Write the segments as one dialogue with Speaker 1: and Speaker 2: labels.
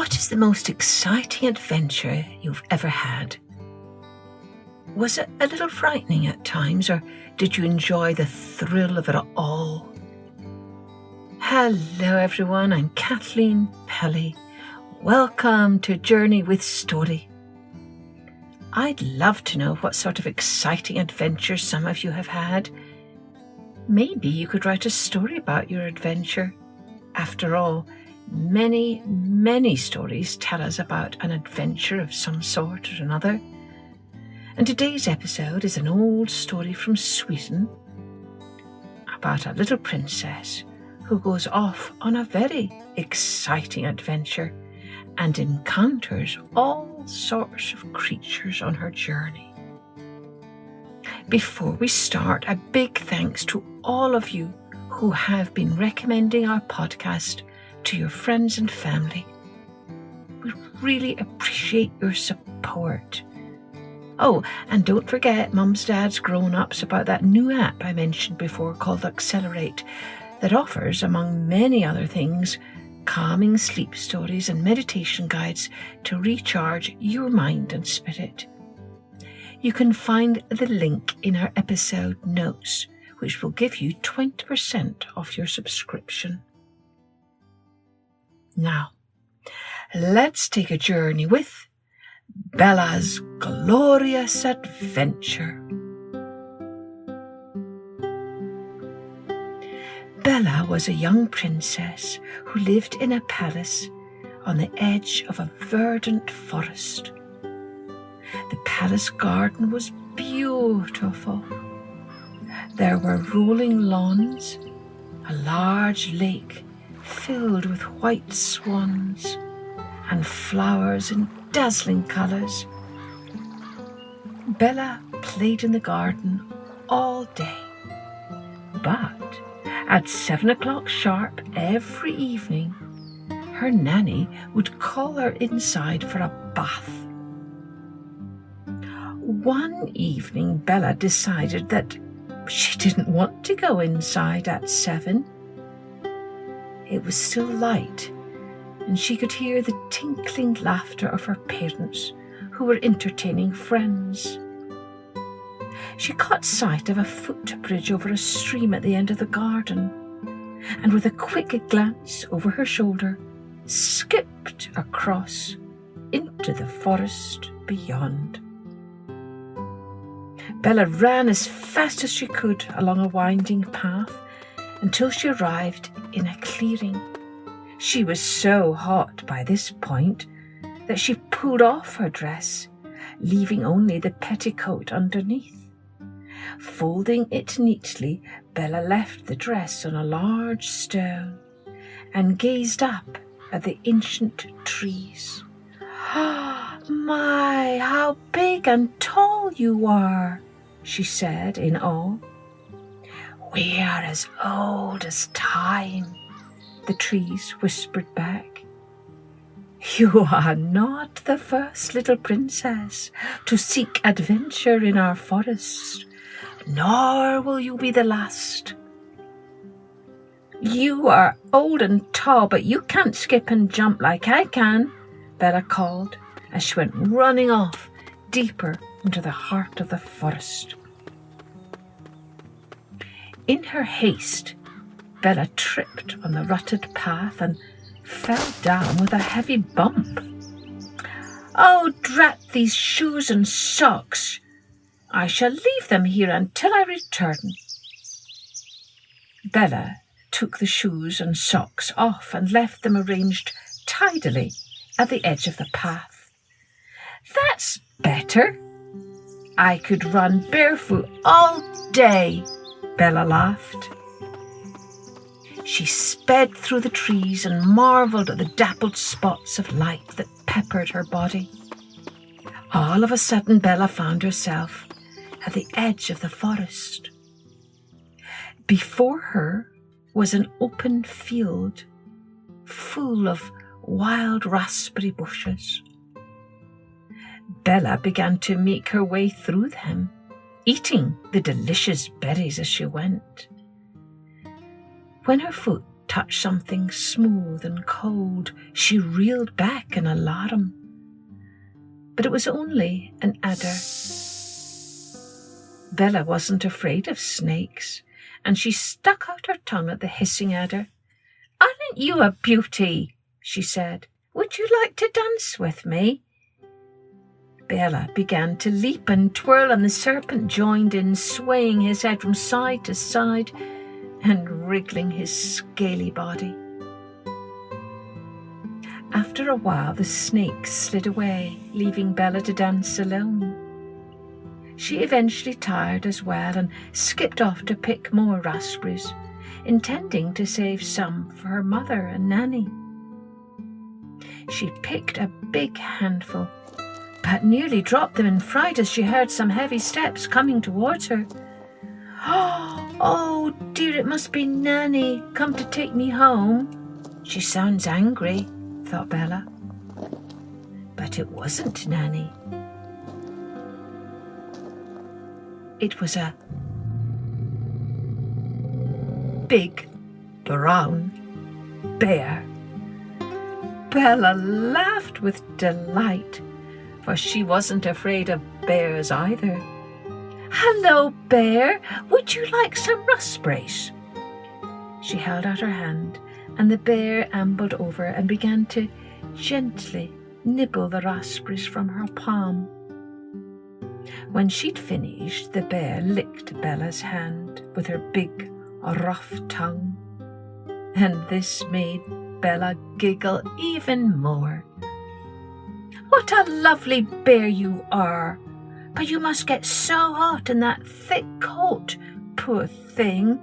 Speaker 1: What is the most exciting adventure you've ever had? Was it a little frightening at times, or did you enjoy the thrill of it all? Hello everyone, I'm Kathleen Pelly. Welcome to Journey with Story. I'd love to know what sort of exciting adventures some of you have had. Maybe you could write a story about your adventure. After all, many stories tell us about an adventure of some sort or another. And today's episode is an old story from Sweden about a little princess who goes off on a very exciting adventure and encounters all sorts of creatures on her journey. Before we start, a big thanks to all of you who have been recommending our podcast to your friends and family. We really appreciate your support. Oh, and don't forget mums, dads, grown-ups about that new app I mentioned before called Accelerate that offers, among many other things, calming sleep stories and meditation guides to recharge your mind and spirit. You can find the link in our episode notes, which will give you 20% off your subscription. Now, let's take a journey with Bella's glorious adventure. Bella was a young princess who lived in a palace on the edge of a verdant forest. The palace garden was beautiful. There were rolling lawns, a large lake filled with white swans, and flowers in dazzling colours. Bella played in the garden all day, but at 7 o'clock sharp every evening, her nanny would call her inside for a bath. One evening, Bella decided that she didn't want to go inside at 7. It was still light, and she could hear the tinkling laughter of her parents, who were entertaining friends. She caught sight of a footbridge over a stream at the end of the garden, and with a quick glance over her shoulder, skipped across into the forest beyond. Bella ran as fast as she could along a winding path until she arrived in a clearing. She was so hot by this point that she pulled off her dress, leaving only the petticoat underneath. Folding it neatly, Bella left the dress on a large stone and gazed up at the ancient trees. "My, how big and tall you are," she said in awe. "We are as old as time," the trees whispered back. "You are not the first little princess to seek adventure in our forest, nor will you be the last." "You are old and tall, but you can't skip and jump like I can," Bella called as she went running off deeper into the heart of the forest. In her haste, Bella tripped on the rutted path and fell down with a heavy bump. "Oh, drat these shoes and socks! I shall leave them here until I return." Bella took the shoes and socks off and left them arranged tidily at the edge of the path. "That's better. I could run barefoot all day," Bella laughed. She sped through the trees and marvelled at the dappled spots of light that peppered her body. All of a sudden, Bella found herself at the edge of the forest. Before her was an open field full of wild raspberry bushes. Bella began to make her way through them, eating the delicious berries as she went. When her foot touched something smooth and cold, she reeled back in alarm. But it was only an adder. Bella wasn't afraid of snakes, and she stuck out her tongue at the hissing adder. "Aren't you a beauty?" she said. "Would you like to dance with me?" Bella began to leap and twirl, and the serpent joined in, swaying his head from side to side and wriggling his scaly body. After a while, the snake slid away, leaving Bella to dance alone. She eventually tired as well and skipped off to pick more raspberries, intending to save some for her mother and Nanny. She picked a big handful, but nearly dropped them in fright as she heard some heavy steps coming towards her. "Oh dear, it must be Nanny, come to take me home. She sounds angry," thought Bella. But it wasn't Nanny. It was a big brown bear. Bella laughed with delight, for she wasn't afraid of bears either. "Hello, bear. Would you like some raspberries?" She held out her hand, and the bear ambled over and began to gently nibble the raspberries from her palm. When she'd finished, the bear licked Bella's hand with her big, rough tongue, and this made Bella giggle even more. "What a lovely bear you are! But you must get so hot in that thick coat, poor thing."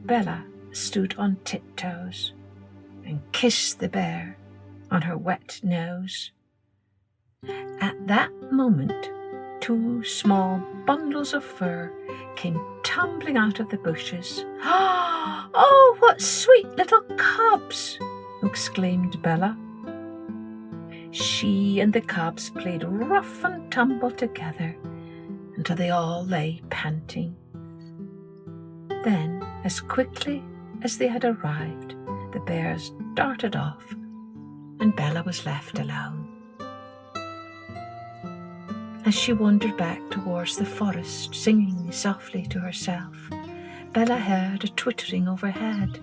Speaker 1: Bella stood on tiptoes and kissed the bear on her wet nose. At that moment, 2 small bundles of fur came tumbling out of the bushes. "Oh, what sweet little cubs!" exclaimed Bella. She and the cubs played rough and tumble together until they all lay panting. Then, as quickly as they had arrived, the bears darted off, and Bella was left alone. As she wandered back towards the forest, singing softly to herself, Bella heard a twittering overhead.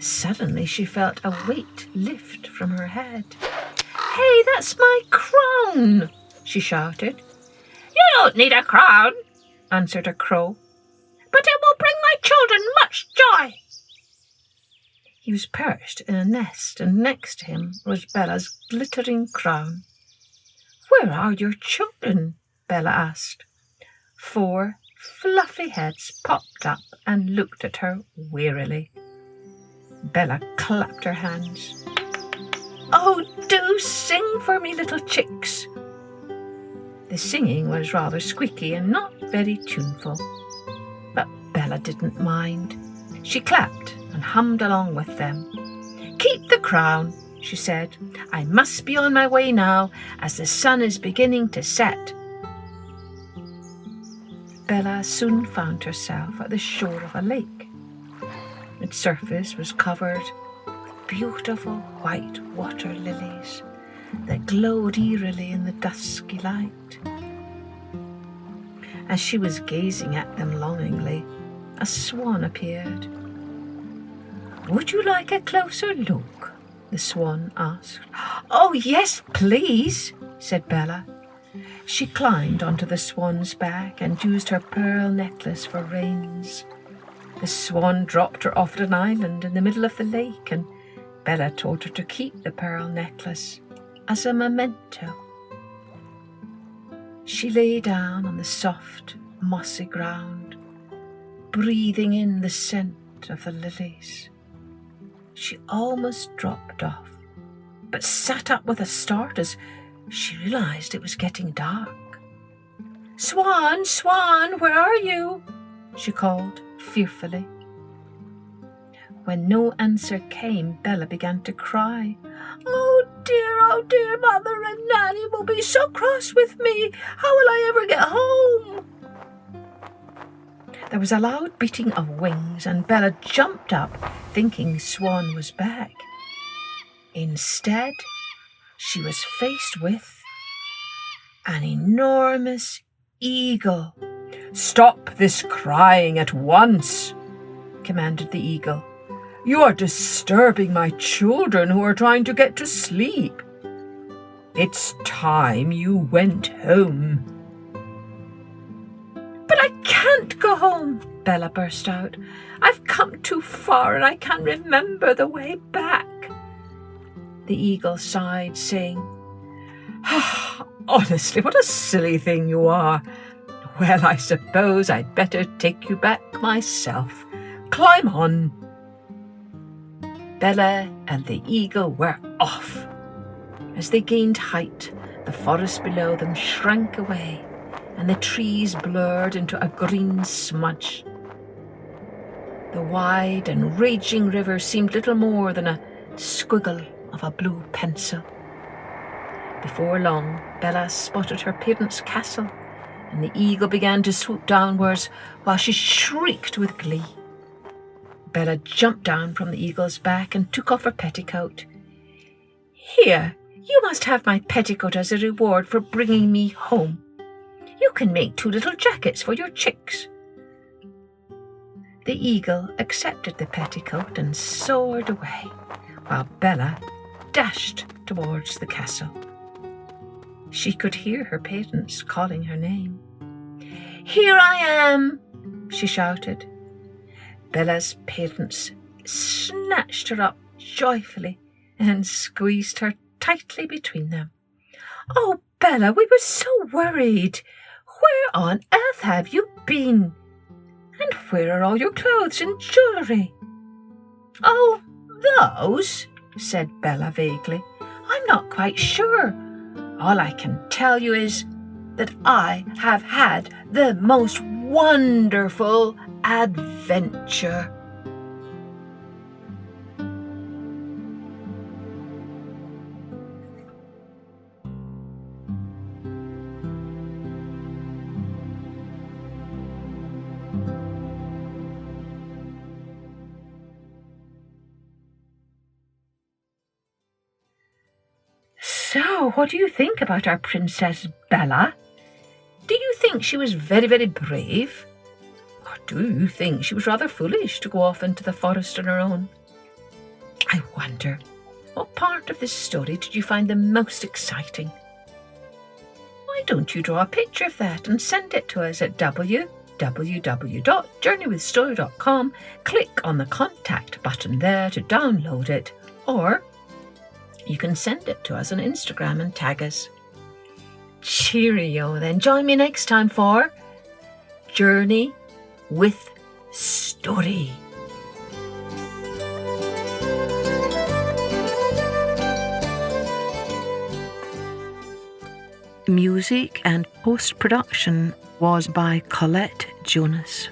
Speaker 1: Suddenly she felt a weight lift from her head. "Hey, that's my crown!" she shouted. "You don't need a crown," answered a crow, "but it will bring my children much joy." He was perched in a nest, and next to him was Bella's glittering crown. "Where are your children?" Bella asked. 4 fluffy heads popped up and looked at her wearily. Bella clapped her hands. "Oh, do sing for me, little chicks." The singing was rather squeaky and not very tuneful, but Bella didn't mind. She clapped and hummed along with them. "Keep the crown," she said. "I must be on my way now, as the sun is beginning to set." Bella soon found herself at the shore of a lake. Its surface was covered with beautiful white water lilies that glowed eerily in the dusky light. As she was gazing at them longingly, a swan appeared. "Would you like a closer look?" the swan asked. "Oh, yes, please," said Bella. She climbed onto the swan's back and used her pearl necklace for reins. The swan dropped her off at an island in the middle of the lake, and Bella told her to keep the pearl necklace as a memento. She lay down on the soft, mossy ground, breathing in the scent of the lilies. She almost dropped off, but sat up with a start as she realized it was getting dark. "Swan, swan, where are you?" she called fearfully. When no answer came, Bella began to cry. Oh dear, Mother and Nanny will be so cross with me. How will I ever get home?" There was a loud beating of wings, and Bella jumped up, thinking Swan was back. Instead, she was faced with an enormous eagle. "Stop this crying at once," commanded the eagle. "You are disturbing my children who are trying to get to sleep. It's time you went home." "But I can't go home," Bella burst out. "I've come too far and I can't remember the way back." The eagle sighed, saying, "Honestly, what a silly thing you are. Well, I suppose I'd better take you back myself. Climb on." Bella and the eagle were off. As they gained height, the forest below them shrank away, and the trees blurred into a green smudge. The wide and raging river seemed little more than a squiggle of a blue pencil. Before long, Bella spotted her parents' castle, and the eagle began to swoop downwards while she shrieked with glee. Bella jumped down from the eagle's back and took off her petticoat. "Here, you must have my petticoat as a reward for bringing me home. You can make 2 little jackets for your chicks." The eagle accepted the petticoat and soared away, while Bella dashed towards the castle. She could hear her parents calling her name. "Here I am," she shouted. Bella's parents snatched her up joyfully and squeezed her tightly between them. "Oh, Bella, we were so worried. Where on earth have you been? And where are all your clothes and jewellery?" "Oh, those?" said Bella vaguely. "I'm not quite sure. All I can tell you is that I have had the most wonderful adventure." So, what do you think about our Princess Bella? Do you think she was very, very brave? Or do you think she was rather foolish to go off into the forest on her own? I wonder, what part of this story did you find the most exciting? Why don't you draw a picture of that and send it to us at www.journeywithstory.com. Click on the contact button there to download it, or you can send it to us on Instagram and tag us. Cheerio then. Join me next time for Journey with Story. Music and post-production was by Colette Jonas.